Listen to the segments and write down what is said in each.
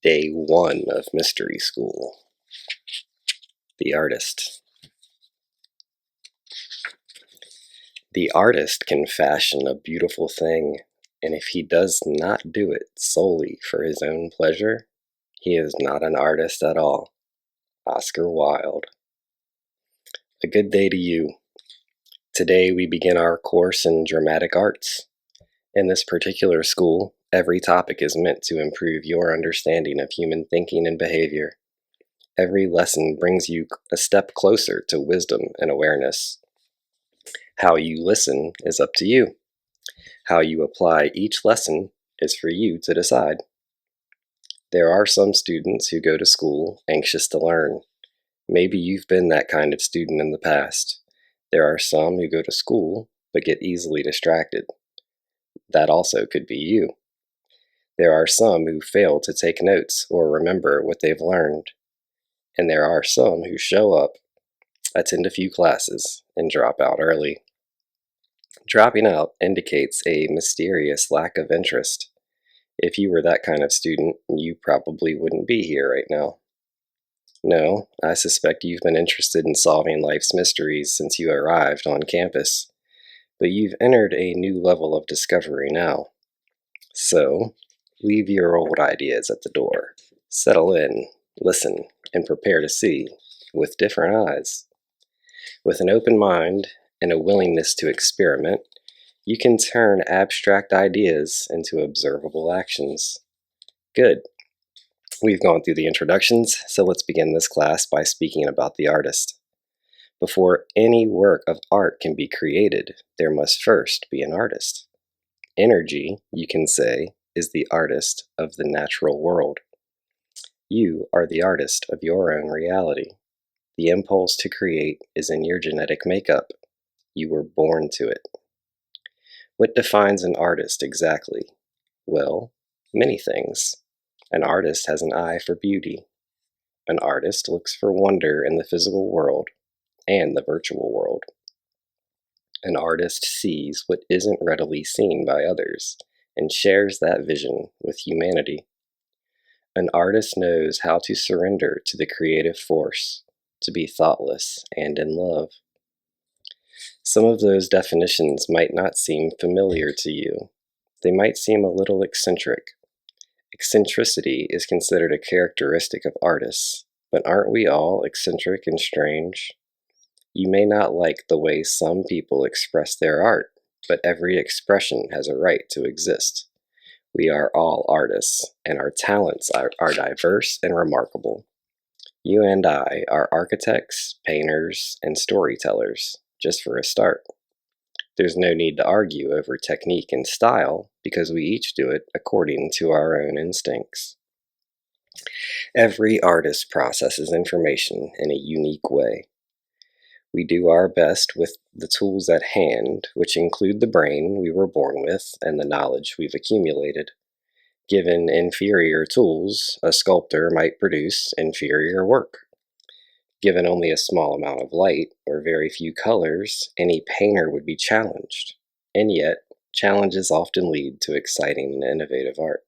Day 1 of Mystery School. The Artist. The artist can fashion a beautiful thing, and if he does not do it solely for his own pleasure, he is not an artist at all. Oscar Wilde. A good day to you. Today we begin our course in dramatic arts. In this particular school, every topic is meant to improve your understanding of human thinking and behavior. Every lesson brings you a step closer to wisdom and awareness. How you listen is up to you. How you apply each lesson is for you to decide. There are some students who go to school anxious to learn. Maybe you've been that kind of student in the past. There are some who go to school but get easily distracted. That also could be you. There are some who fail to take notes or remember what they've learned. And there are some who show up, attend a few classes, and drop out early. Dropping out indicates a mysterious lack of interest. If you were that kind of student, you probably wouldn't be here right now. No, I suspect you've been interested in solving life's mysteries since you arrived on campus, but you've entered a new level of discovery now. So, leave your old ideas at the door. Settle in, listen, and prepare to see with different eyes. With an open mind and a willingness to experiment, you can turn abstract ideas into observable actions. Good. We've gone through the introductions, so let's begin this class by speaking about the artist. Before any work of art can be created, there must first be an artist. Energy, you can say, is the artist of the natural world. You are the artist of your own reality. The impulse to create is in your genetic makeup. You were born to it. What defines an artist exactly? Well, many things. An artist has an eye for beauty. An artist looks for wonder in the physical world and the virtual world. An artist sees what isn't readily seen by others and shares that vision with humanity. An artist knows how to surrender to the creative force, to be thoughtless and in love. Some of those definitions might not seem familiar to you. They might seem a little eccentric. Eccentricity is considered a characteristic of artists, but aren't we all eccentric and strange? You may not like the way some people express their art, but every expression has a right to exist. We are all artists, and our talents are diverse and remarkable. You and I are architects, painters, and storytellers, just for a start. There's no need to argue over technique and style because we each do it according to our own instincts. Every artist processes information in a unique way. We do our best with the tools at hand, which include the brain we were born with and the knowledge we've accumulated. Given inferior tools, a sculptor might produce inferior work. Given only a small amount of light or very few colors, any painter would be challenged. And yet, challenges often lead to exciting and innovative art.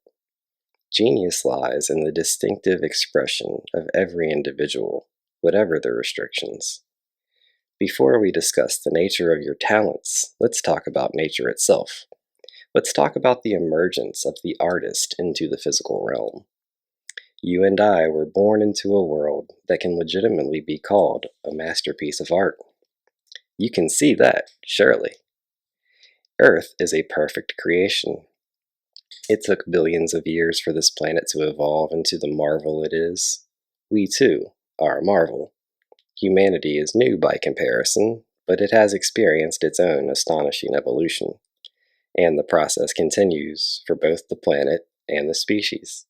Genius lies in the distinctive expression of every individual, whatever the restrictions. Before we discuss the nature of your talents, let's talk about nature itself. Let's talk about the emergence of the artist into the physical realm. You and I were born into a world that can legitimately be called a masterpiece of art. You can see that, surely. Earth is a perfect creation. It took billions of years for this planet to evolve into the marvel it is. We, too, are a marvel. Humanity is new by comparison, but it has experienced its own astonishing evolution. And the process continues for both the planet and the species.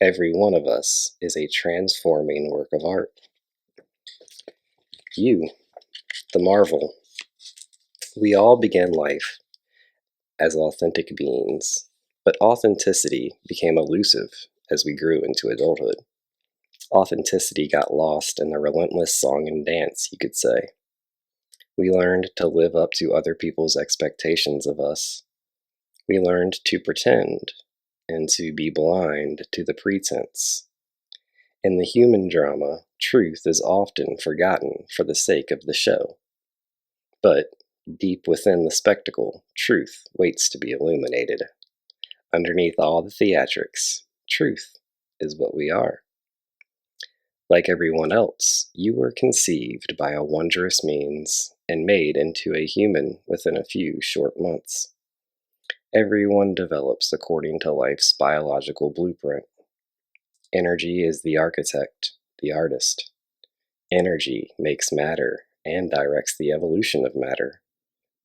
Every one of us is a transforming work of art. You, the marvel. We all began life as authentic beings, but authenticity became elusive as we grew into adulthood. Authenticity got lost in the relentless song and dance, you could say. We learned to live up to other people's expectations of us. We learned to pretend, and to be blind to the pretense. In the human drama, truth is often forgotten for the sake of the show. But deep within the spectacle, truth waits to be illuminated. Underneath all the theatrics, truth is what we are. Like everyone else, you were conceived by a wondrous means and made into a human within a few short months. Everyone develops according to life's biological blueprint. Energy is the architect, the artist. Energy makes matter and directs the evolution of matter.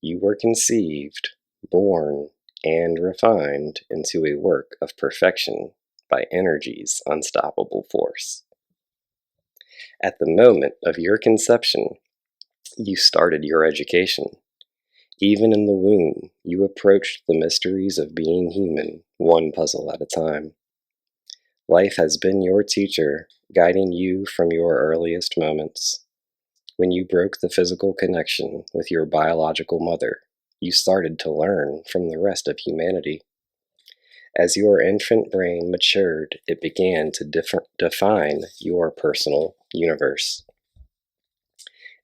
You were conceived, born, and refined into a work of perfection by energy's unstoppable force. At the moment of your conception, you started your education. Even in the womb, you approached the mysteries of being human, one puzzle at a time. Life has been your teacher, guiding you from your earliest moments. When you broke the physical connection with your biological mother, you started to learn from the rest of humanity. As your infant brain matured, it began to define your personal universe.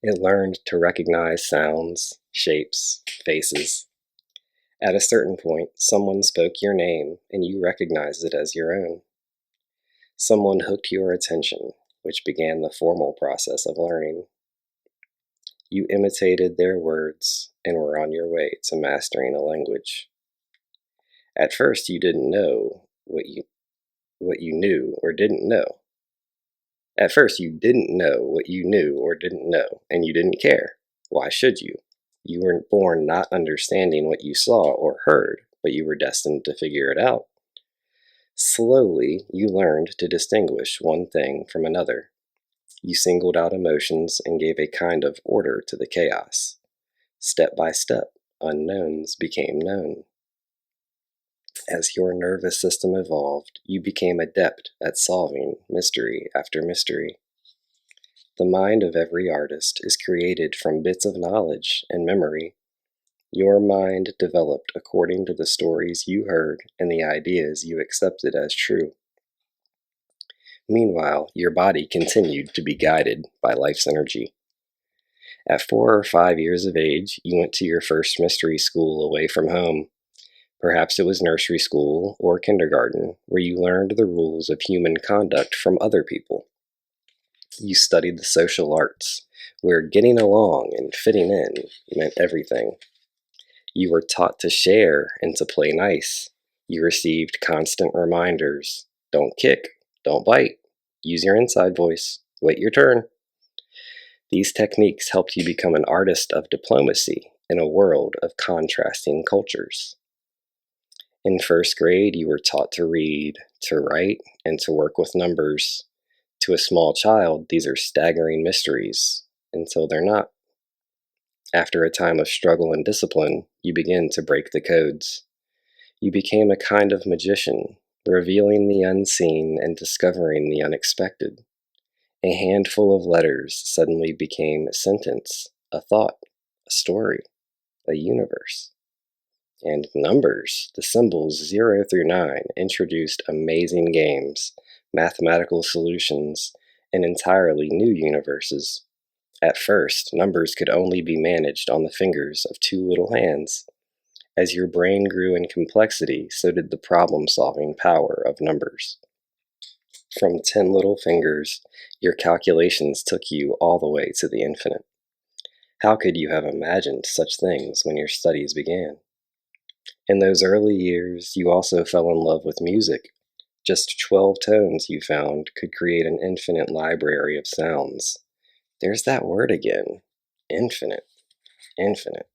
It learned to recognize sounds, shapes, faces. At a certain point, someone spoke your name and you recognized it as your own. Someone hooked your attention, which began the formal process of learning. You imitated their words and were on your way to mastering a language. At first, you didn't know what you knew or didn't know. At first, you didn't know what you knew or didn't know, and you didn't care. Why should you? You weren't born not understanding what you saw or heard, but you were destined to figure it out. Slowly, you learned to distinguish one thing from another. You singled out emotions and gave a kind of order to the chaos. Step by step, unknowns became known. As your nervous system evolved, you became adept at solving mystery after mystery. The mind of every artist is created from bits of knowledge and memory. Your mind developed according to the stories you heard and the ideas you accepted as true. Meanwhile, your body continued to be guided by life's energy. At 4 or 5 years of age, you went to your first mystery school away from home. Perhaps it was nursery school or kindergarten, where you learned the rules of human conduct from other people. You studied the social arts, where getting along and fitting in meant everything. You were taught to share and to play nice. You received constant reminders. Don't kick, don't bite, use your inside voice, wait your turn. These techniques helped you become an artist of diplomacy in a world of contrasting cultures. In first grade, you were taught to read, to write, and to work with numbers. To a small child, these are staggering mysteries, until they're not. After a time of struggle and discipline, you begin to break the codes. You became a kind of magician, revealing the unseen and discovering the unexpected. A handful of letters suddenly became a sentence, a thought, a story, a universe. And numbers, the symbols 0 through 9, introduced amazing games, mathematical solutions, and entirely new universes. At first, numbers could only be managed on the fingers of 2 little hands. As your brain grew in complexity, so did the problem-solving power of numbers. From 10 little fingers, your calculations took you all the way to the infinite. How could you have imagined such things when your studies began? In those early years, you also fell in love with music. Just 12 tones, you found, could create an infinite library of sounds. There's that word again. Infinite, infinite,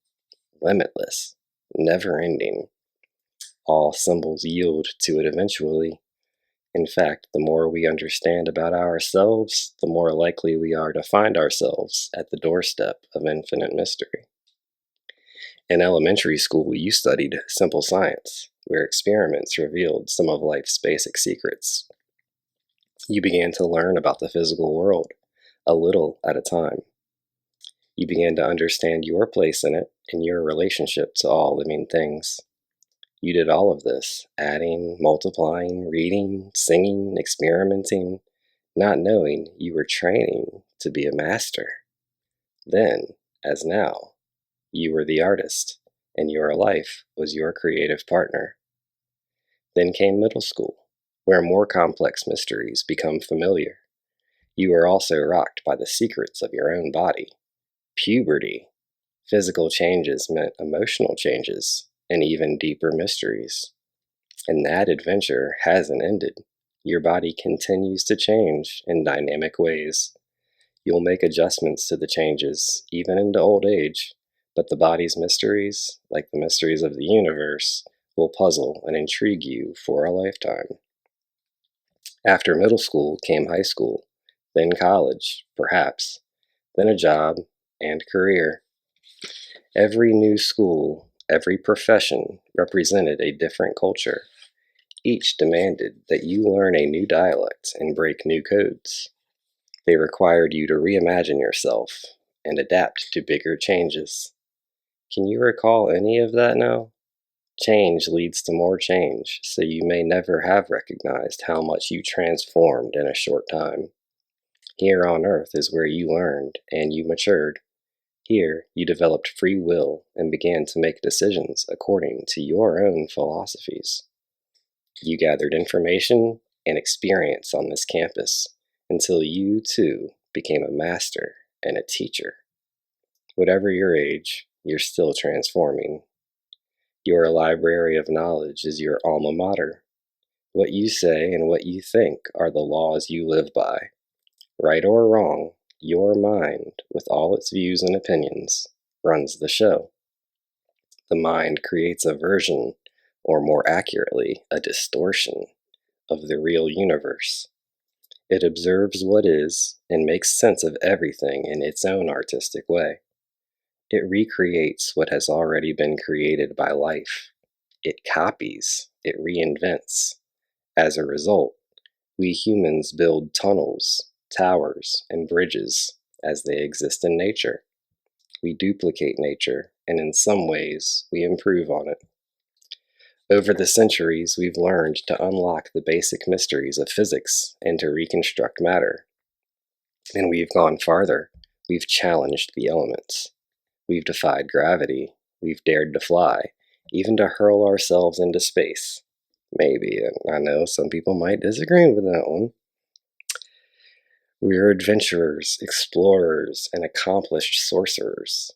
limitless, never-ending. All symbols yield to it eventually. In fact, the more we understand about ourselves, the more likely we are to find ourselves at the doorstep of infinite mystery. In elementary school, you studied simple science, where experiments revealed some of life's basic secrets. You began to learn about the physical world, a little at a time. You began to understand your place in it and your relationship to all living things. You did all of this, adding, multiplying, reading, singing, experimenting, not knowing you were training to be a master. Then, as now, you were the artist, and your life was your creative partner. Then came middle school, where more complex mysteries become familiar. You are also rocked by the secrets of your own body. Puberty. Physical changes meant emotional changes, and even deeper mysteries. And that adventure hasn't ended. Your body continues to change in dynamic ways. You'll make adjustments to the changes, even into old age, but the body's mysteries, like the mysteries of the universe, will puzzle and intrigue you for a lifetime. After middle school came high school, then college, perhaps, then a job and career. Every new school, every profession represented a different culture. Each demanded that you learn a new dialect and break new codes. They required you to reimagine yourself and adapt to bigger changes. Can you recall any of that now? Change leads to more change, so you may never have recognized how much you transformed in a short time. Here on Earth is where you learned and you matured. Here, you developed free will and began to make decisions according to your own philosophies. You gathered information and experience on this campus until you, too, became a master and a teacher. Whatever your age, you're still transforming. Your library of knowledge is your alma mater. What you say and what you think are the laws you live by. Right or wrong, your mind, with all its views and opinions, runs the show. The mind creates a version, or more accurately, a distortion, of the real universe. It observes what is and makes sense of everything in its own artistic way. It recreates what has already been created by life. It copies, it reinvents. As a result, we humans build tunnels, towers, and bridges as they exist in nature. We duplicate nature, and in some ways, we improve on it. Over the centuries, we've learned to unlock the basic mysteries of physics and to reconstruct matter. And we've gone farther. We've challenged the elements. We've defied gravity. We've dared to fly, even to hurl ourselves into space. Maybe, I know some people might disagree with that one. We are adventurers, explorers, and accomplished sorcerers.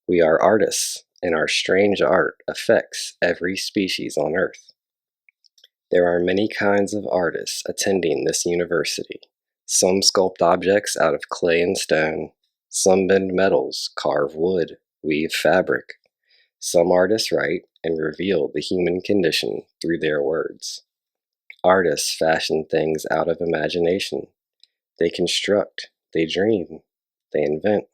We are artists, and our strange art affects every species on Earth. There are many kinds of artists attending this university. Some sculpt objects out of clay and stone. Some bend metals, carve wood, weave fabric. Some artists write and reveal the human condition through their words. Artists fashion things out of imagination. They construct, they dream, they invent.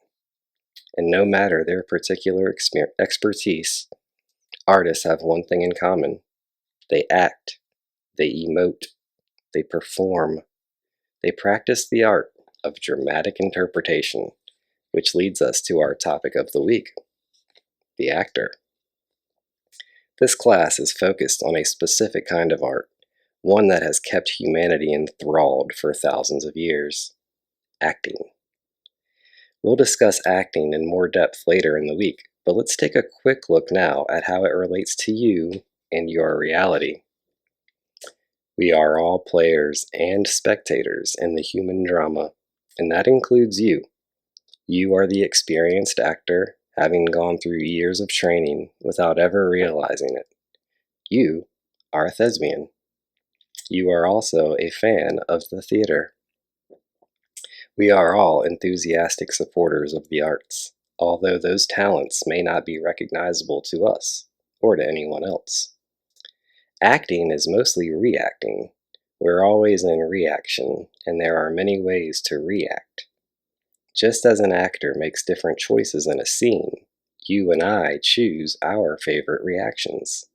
And no matter their particular expertise, artists have one thing in common. They act, they emote, they perform. They practice the art of dramatic interpretation, which leads us to our topic of the week, the actor. This class is focused on a specific kind of art, one that has kept humanity enthralled for thousands of years, acting. We'll discuss acting in more depth later in the week, but let's take a quick look now at how it relates to you and your reality. We are all players and spectators in the human drama, and that includes you. You are the experienced actor, having gone through years of training without ever realizing it. You are a thespian. You are also a fan of the theater. We are all enthusiastic supporters of the arts, although those talents may not be recognizable to us or to anyone else. Acting is mostly reacting. We're always in reaction, and there are many ways to react. Just as an actor makes different choices in a scene, you and I choose our favorite reactions.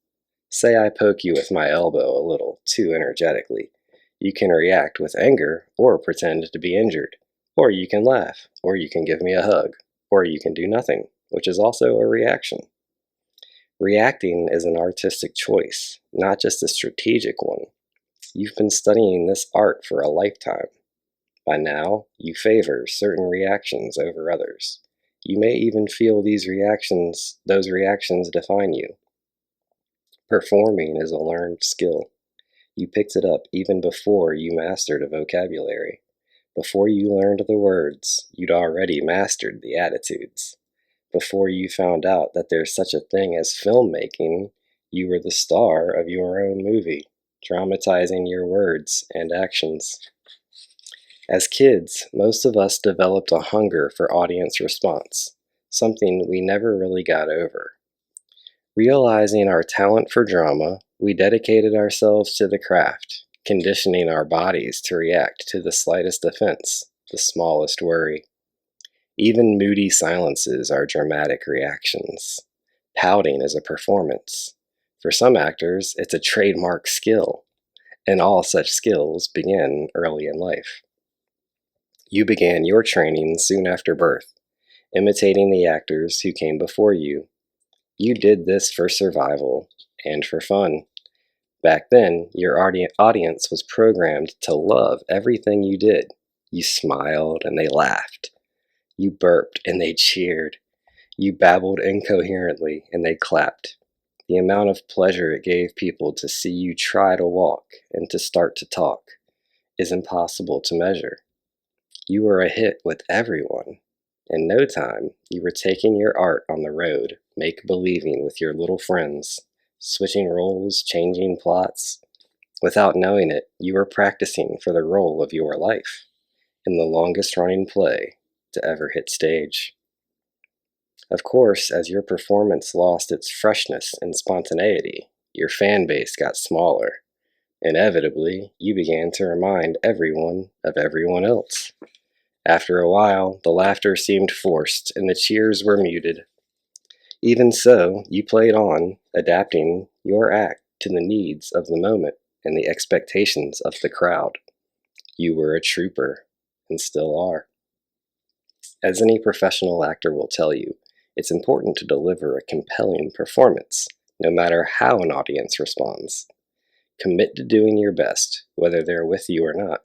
Say I poke you with my elbow a little too energetically. You can react with anger or pretend to be injured. Or you can laugh, or you can give me a hug, or you can do nothing, which is also a reaction. Reacting is an artistic choice, not just a strategic one. You've been studying this art for a lifetime. By now, you favor certain reactions over others. You may even feel those reactions define you. Performing is a learned skill. You picked it up even before you mastered a vocabulary. Before you learned the words, you'd already mastered the attitudes. Before you found out that there's such a thing as filmmaking, you were the star of your own movie, dramatizing your words and actions. As kids, most of us developed a hunger for audience response, something we never really got over. Realizing our talent for drama, we dedicated ourselves to the craft, conditioning our bodies to react to the slightest offense, the smallest worry. Even moody silences are dramatic reactions. Pouting is a performance. For some actors, it's a trademark skill, and all such skills begin early in life. You began your training soon after birth, imitating the actors who came before you. You did this for survival and for fun. Back then, your audience was programmed to love everything you did. You smiled and they laughed. You burped and they cheered. You babbled incoherently and they clapped. The amount of pleasure it gave people to see you try to walk and to start to talk is impossible to measure. You were a hit with everyone. In no time, you were taking your art on the road, make-believing with your little friends, switching roles, changing plots. Without knowing it, you were practicing for the role of your life in the longest-running play to ever hit stage. Of course, as your performance lost its freshness and spontaneity, your fan base got smaller. Inevitably, you began to remind everyone of everyone else. After a while, the laughter seemed forced and the cheers were muted. Even so, you played on, adapting your act to the needs of the moment and the expectations of the crowd. You were a trooper, and still are. As any professional actor will tell you, it's important to deliver a compelling performance, no matter how an audience responds. Commit to doing your best, whether they're with you or not.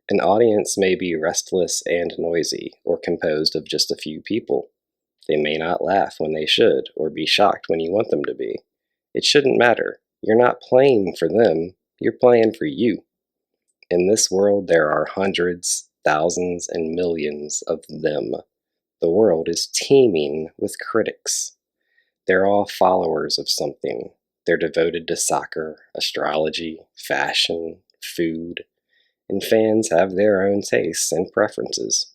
An audience may be restless and noisy, or composed of just a few people. They may not laugh when they should, or be shocked when you want them to be. It shouldn't matter. You're not playing for them, you're playing for you. In this world, there are hundreds, thousands, and millions of them. The world is teeming with critics. They're all followers of something. They're devoted to soccer, astrology, fashion, food, and fans have their own tastes and preferences.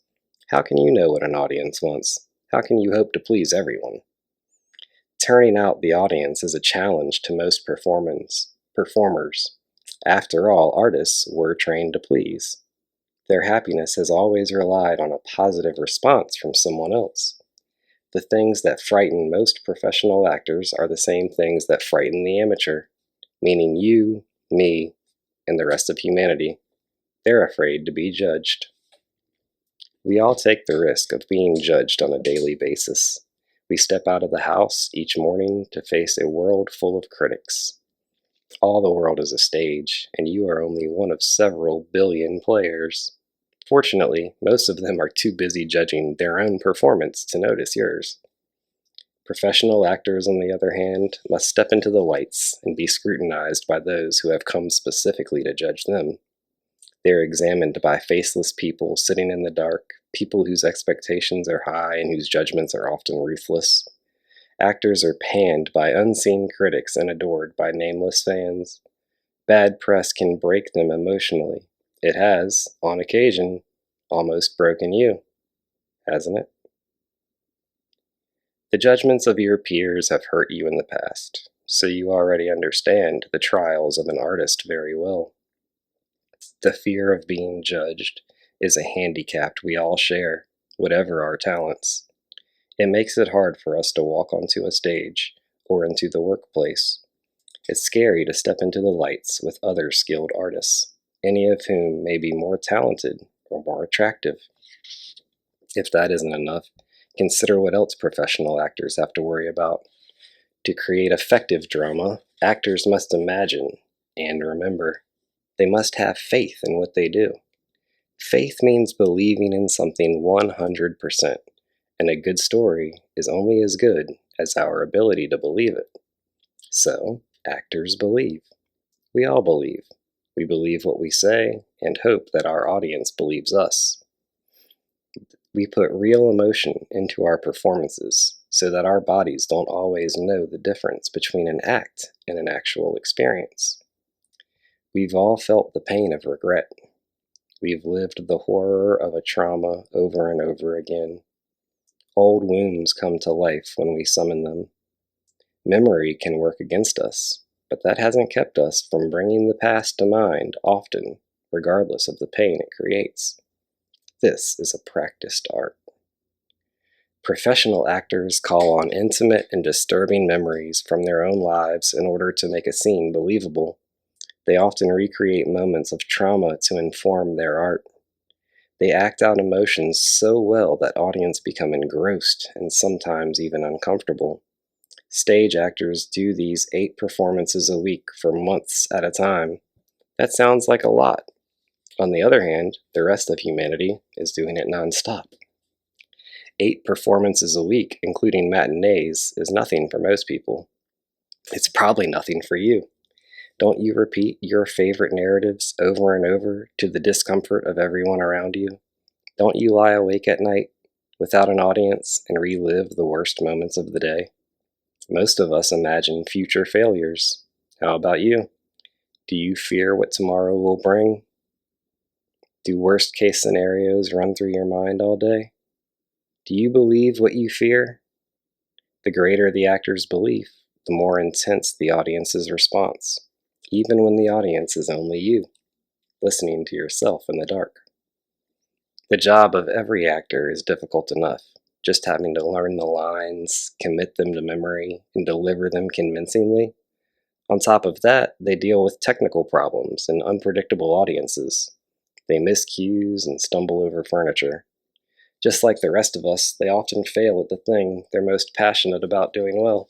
How can you know what an audience wants? How can you hope to please everyone? Turning out the audience is a challenge to most performers. After all, artists were trained to please. Their happiness has always relied on a positive response from someone else. The things that frighten most professional actors are the same things that frighten the amateur, meaning you, me, and the rest of humanity. They're afraid to be judged. We all take the risk of being judged on a daily basis. We step out of the house each morning to face a world full of critics. All the world is a stage, and you are only one of several billion players. Fortunately, most of them are too busy judging their own performance to notice yours. Professional actors, on the other hand, must step into the lights and be scrutinized by those who have come specifically to judge them. They are examined by faceless people sitting in the dark, people whose expectations are high and whose judgments are often ruthless. Actors are panned by unseen critics and adored by nameless fans. Bad press can break them emotionally. It has, on occasion, almost broken you, hasn't it? The judgments of your peers have hurt you in the past, so you already understand the trials of an artist very well. The fear of being judged is a handicap we all share, whatever our talents. It makes it hard for us to walk onto a stage or into the workplace. It's scary to step into the lights with other skilled artists, any of whom may be more talented or more attractive. If that isn't enough, consider what else professional actors have to worry about. To create effective drama, actors must imagine and remember. They must have faith in what they do. Faith means believing in something 100%, and a good story is only as good as our ability to believe it. So, actors believe. We all believe. We believe what we say and hope that our audience believes us. We put real emotion into our performances so that our bodies don't always know the difference between an act and an actual experience. We've all felt the pain of regret. We've lived the horror of a trauma over and over again. Old wounds come to life when we summon them. Memory can work against us, but that hasn't kept us from bringing the past to mind often, regardless of the pain it creates. This is a practiced art. Professional actors call on intimate and disturbing memories from their own lives in order to make a scene believable. They often recreate moments of trauma to inform their art. They act out emotions so well that audiences become engrossed and sometimes even uncomfortable. Stage actors do these 8 performances a week for months at a time. That sounds like a lot. On the other hand, the rest of humanity is doing it nonstop. 8 performances a week, including matinees, is nothing for most people. It's probably nothing for you. Don't you repeat your favorite narratives over and over to the discomfort of everyone around you? Don't you lie awake at night without an audience and relive the worst moments of the day? Most of us imagine future failures. How about you? Do you fear what tomorrow will bring? Do worst case scenarios run through your mind all day? Do you believe what you fear? The greater the actor's belief, the more intense the audience's response, even when the audience is only you, listening to yourself in the dark. The job of every actor is difficult enough, just having to learn the lines, commit them to memory, and deliver them convincingly. On top of that, they deal with technical problems and unpredictable audiences. They miss cues and stumble over furniture. Just like the rest of us, they often fail at the thing they're most passionate about doing well.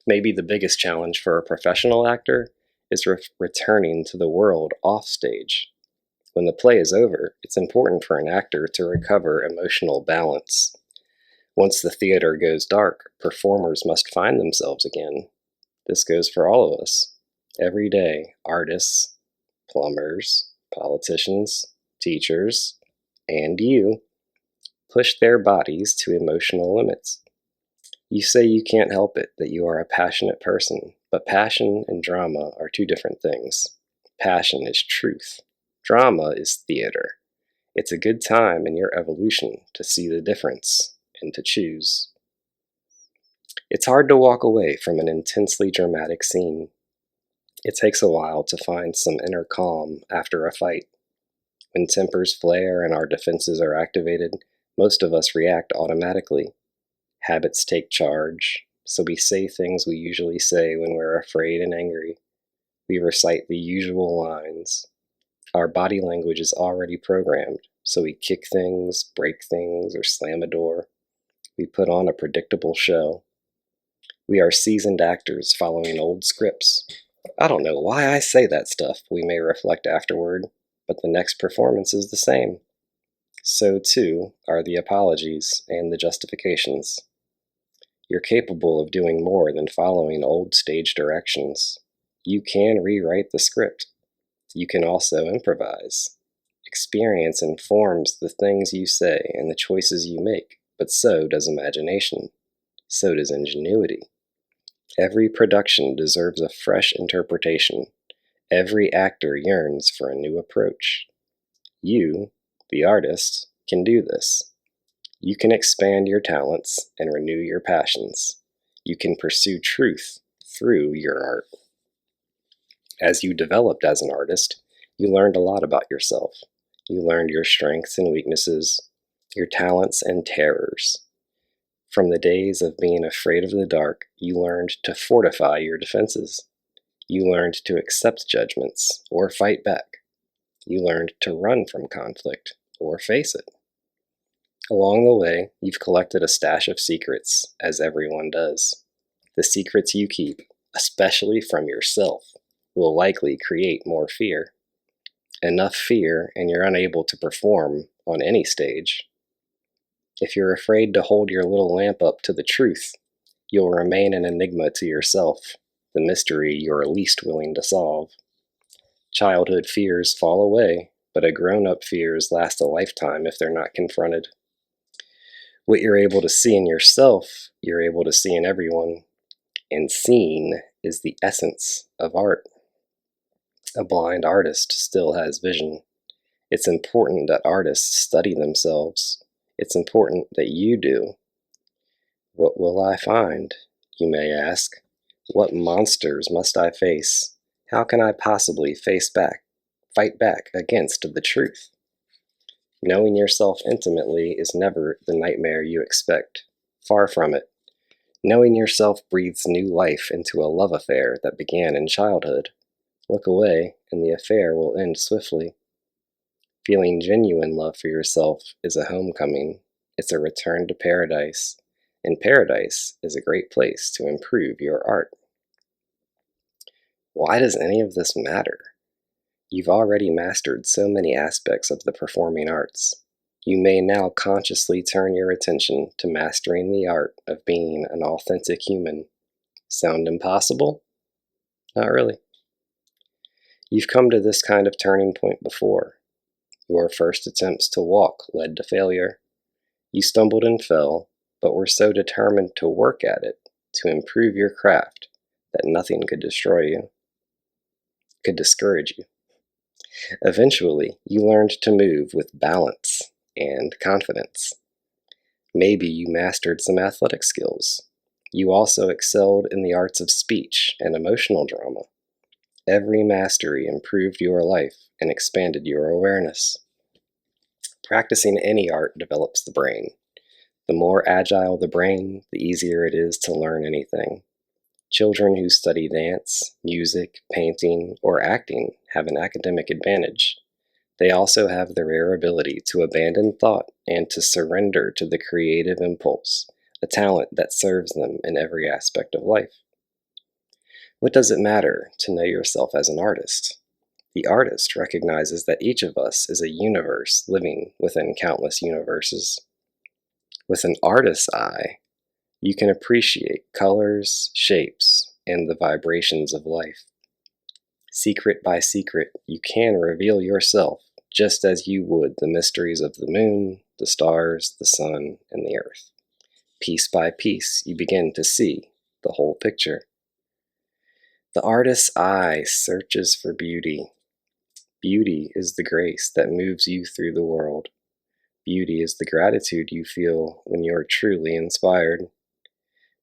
Maybe the biggest challenge for a professional actor is returning to the world off stage. When the play is over, it's important for an actor to recover emotional balance. Once the theater goes dark, performers must find themselves again. This goes for all of us. Every day, artists, plumbers, politicians, teachers, and you push their bodies to emotional limits. You say you can't help it, that you are a passionate person, but passion and drama are 2 different things. Passion is truth. Drama is theater. It's a good time in your evolution to see the difference and to choose. It's hard to walk away from an intensely dramatic scene. It takes a while to find some inner calm after a fight. When tempers flare and our defenses are activated, most of us react automatically. Habits take charge, so we say things we usually say when we're afraid and angry. We recite the usual lines. Our body language is already programmed, so we kick things, break things, or slam a door. We put on a predictable show. We are seasoned actors following old scripts. I don't know why I say that stuff, we may reflect afterward, but the next performance is the same. So too are the apologies and the justifications. You're capable of doing more than following old stage directions. You can rewrite the script. You can also improvise. Experience informs the things you say and the choices you make, but so does imagination. So does ingenuity. Every production deserves a fresh interpretation. Every actor yearns for a new approach. You, the artist, can do this. You can expand your talents and renew your passions. You can pursue truth through your art. As you developed as an artist, you learned a lot about yourself. You learned your strengths and weaknesses, your talents and terrors. From the days of being afraid of the dark, you learned to fortify your defenses. You learned to accept judgments or fight back. You learned to run from conflict or face it. Along the way, you've collected a stash of secrets, as everyone does. The secrets you keep, especially from yourself, will likely create more fear. Enough fear, and you're unable to perform on any stage. If you're afraid to hold your little lamp up to the truth, you'll remain an enigma to yourself, the mystery you're least willing to solve. Childhood fears fall away, but a grown-up fears last a lifetime if they're not confronted. What you're able to see in yourself, you're able to see in everyone, and seeing is the essence of art. A blind artist still has vision. It's important that artists study themselves. It's important that you do. What will I find, you may ask? What monsters must I face? How can I possibly fight back against the truth? Knowing yourself intimately is never the nightmare you expect. Far from it. Knowing yourself breathes new life into a love affair that began in childhood. Look away, and the affair will end swiftly. Feeling genuine love for yourself is a homecoming. It's a return to paradise. And paradise is a great place to improve your art. Why does any of this matter? You've already mastered so many aspects of the performing arts. You may now consciously turn your attention to mastering the art of being an authentic human. Sound impossible? Not really. You've come to this kind of turning point before. Your first attempts to walk led to failure. You stumbled and fell, but were so determined to work at it, to improve your craft, that nothing could destroy you, could discourage you. Eventually, you learned to move with balance and confidence. Maybe you mastered some athletic skills. You also excelled in the arts of speech and emotional drama. Every mastery improved your life and expanded your awareness. Practicing any art develops the brain. The more agile the brain, the easier it is to learn anything. Children who study dance, music, painting, or acting have an academic advantage. They also have the rare ability to abandon thought and to surrender to the creative impulse, a talent that serves them in every aspect of life. What does it matter to know yourself as an artist? The artist recognizes that each of us is a universe living within countless universes. With an artist's eye, you can appreciate colors, shapes, and the vibrations of life. Secret by secret, you can reveal yourself just as you would the mysteries of the moon, the stars, the sun, and the earth. Piece by piece, you begin to see the whole picture. The artist's eye searches for beauty. Beauty is the grace that moves you through the world. Beauty is the gratitude you feel when you are truly inspired.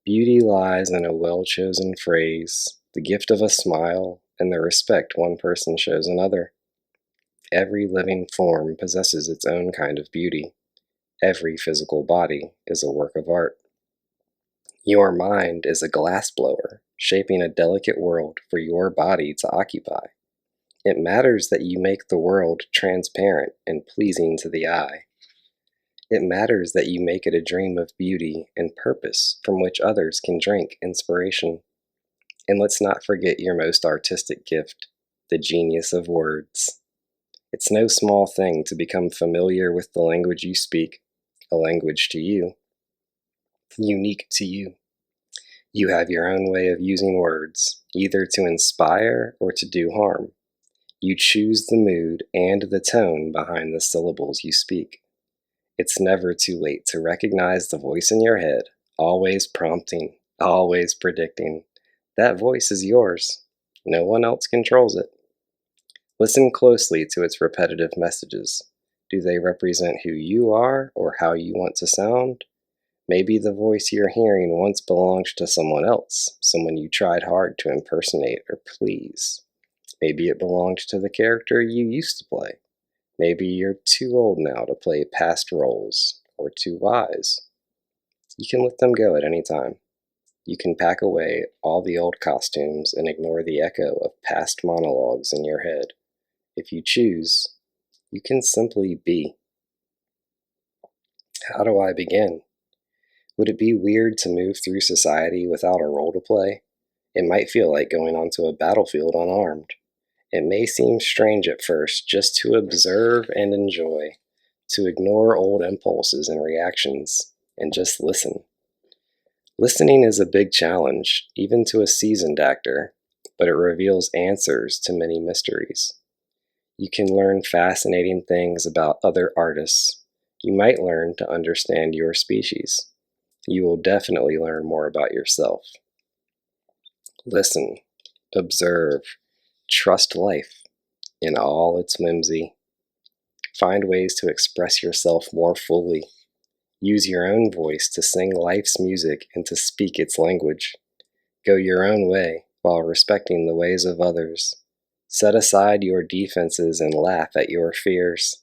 Beauty lies in a well-chosen phrase, the gift of a smile, and the respect one person shows another. Every living form possesses its own kind of beauty. Every physical body is a work of art. Your mind is a glassblower, shaping a delicate world for your body to occupy. It matters that you make the world transparent and pleasing to the eye. It matters that you make it a dream of beauty and purpose from which others can drink inspiration. And let's not forget your most artistic gift, the genius of words. It's no small thing to become familiar with the language you speak, a language to you, unique to you. You have your own way of using words, either to inspire or to do harm. You choose the mood and the tone behind the syllables you speak. It's never too late to recognize the voice in your head, always prompting, always predicting. That voice is yours. No one else controls it. Listen closely to its repetitive messages. Do they represent who you are or how you want to sound? Maybe the voice you're hearing once belonged to someone else, someone you tried hard to impersonate or please. Maybe it belonged to the character you used to play. Maybe you're too old now to play past roles, or too wise. You can let them go at any time. You can pack away all the old costumes and ignore the echo of past monologues in your head. If you choose, you can simply be. How do I begin? Would it be weird to move through society without a role to play? It might feel like going onto a battlefield unarmed. It may seem strange at first just to observe and enjoy, to ignore old impulses and reactions, and just listen. Listening is a big challenge, even to a seasoned actor, but it reveals answers to many mysteries. You can learn fascinating things about other artists. You might learn to understand your species. You will definitely learn more about yourself. Listen, observe, trust life in all its whimsy. Find ways to express yourself more fully. Use your own voice to sing life's music and to speak its language. Go your own way while respecting the ways of others. Set aside your defenses and laugh at your fears.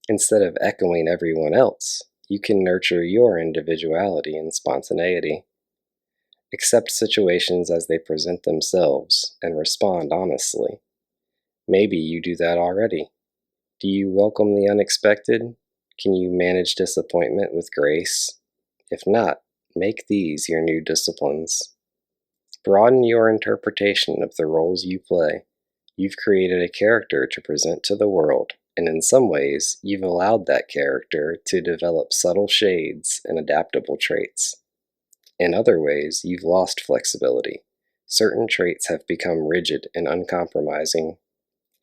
Instead of echoing everyone else, you can nurture your individuality and spontaneity. Accept situations as they present themselves and respond honestly. Maybe you do that already. Do you welcome the unexpected? Can you manage disappointment with grace? If not, make these your new disciplines. Broaden your interpretation of the roles you play. You've created a character to present to the world, and in some ways, you've allowed that character to develop subtle shades and adaptable traits. In other ways, you've lost flexibility. Certain traits have become rigid and uncompromising.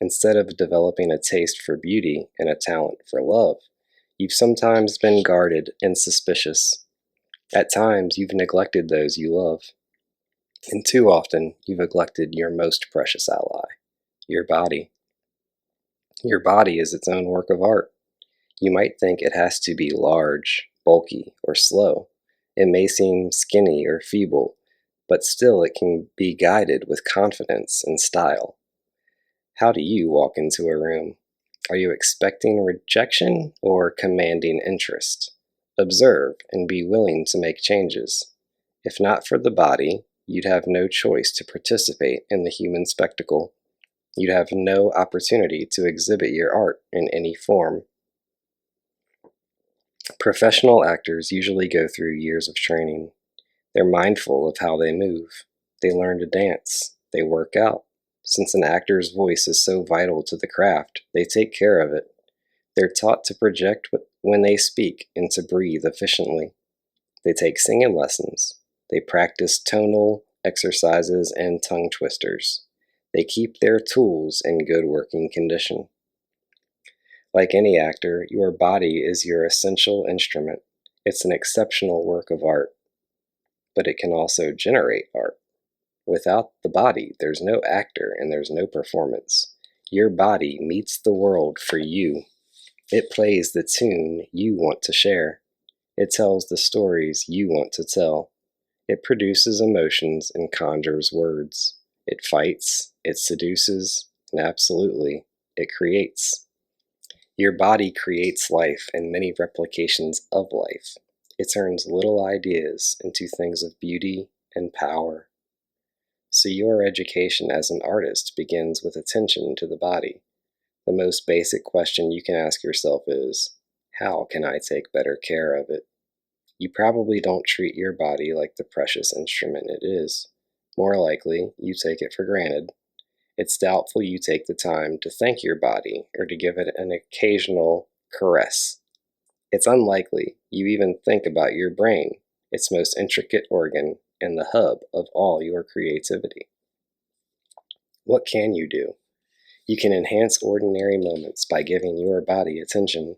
Instead of developing a taste for beauty and a talent for love, you've sometimes been guarded and suspicious. At times, you've neglected those you love. And too often, you've neglected your most precious ally, your body. Your body is its own work of art. You might think it has to be large, bulky, or slow. It may seem skinny or feeble, but still it can be guided with confidence and style. How do you walk into a room? Are you expecting rejection or commanding interest? Observe and be willing to make changes. If not for the body, you'd have no choice to participate in the human spectacle. You'd have no opportunity to exhibit your art in any form. Professional actors usually go through years of training. They're mindful of how they move. They learn to dance. They work out. Since an actor's voice is so vital to the craft, they take care of it. They're taught to project when they speak and to breathe efficiently. They take singing lessons. They practice tonal exercises and tongue twisters. They keep their tools in good working condition. Like any actor, your body is your essential instrument. It's an exceptional work of art, but it can also generate art. Without the body, there's no actor and there's no performance. Your body meets the world for you. It plays the tune you want to share. It tells the stories you want to tell. It produces emotions and conjures words. It fights, it seduces, and absolutely, it creates. Your body creates life and many replications of life. It turns little ideas into things of beauty and power. So your education as an artist begins with attention to the body. The most basic question you can ask yourself is, how can I take better care of it? You probably don't treat your body like the precious instrument it is. More likely, you take it for granted. It's doubtful you take the time to thank your body or to give it an occasional caress. It's unlikely you even think about your brain, its most intricate organ and the hub of all your creativity. What can you do? You can enhance ordinary moments by giving your body attention.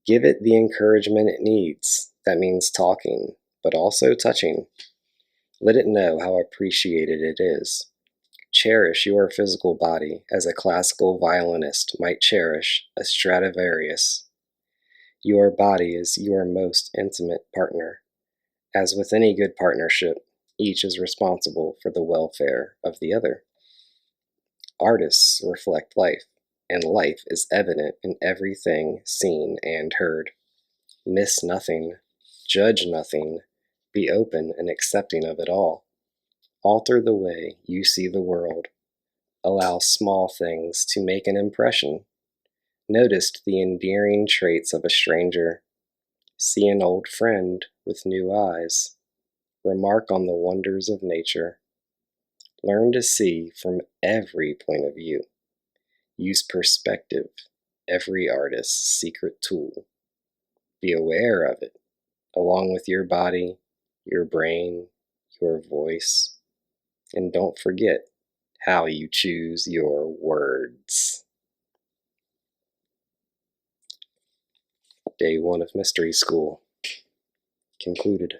Give it the encouragement it needs. That means talking, but also touching. Let it know how appreciated it is. Cherish your physical body as a classical violinist might cherish a Stradivarius. Your body is your most intimate partner. As with any good partnership, each is responsible for the welfare of the other. Artists reflect life, and life is evident in everything seen and heard. Miss nothing, judge nothing, be open and accepting of it all. Alter the way you see the world. Allow small things to make an impression. Notice the endearing traits of a stranger. See an old friend with new eyes. Remark on the wonders of nature. Learn to see from every point of view. Use perspective, every artist's secret tool. Be aware of it, along with your body, your brain, your voice. And don't forget how you choose your words. Day 1 of Mystery School concluded.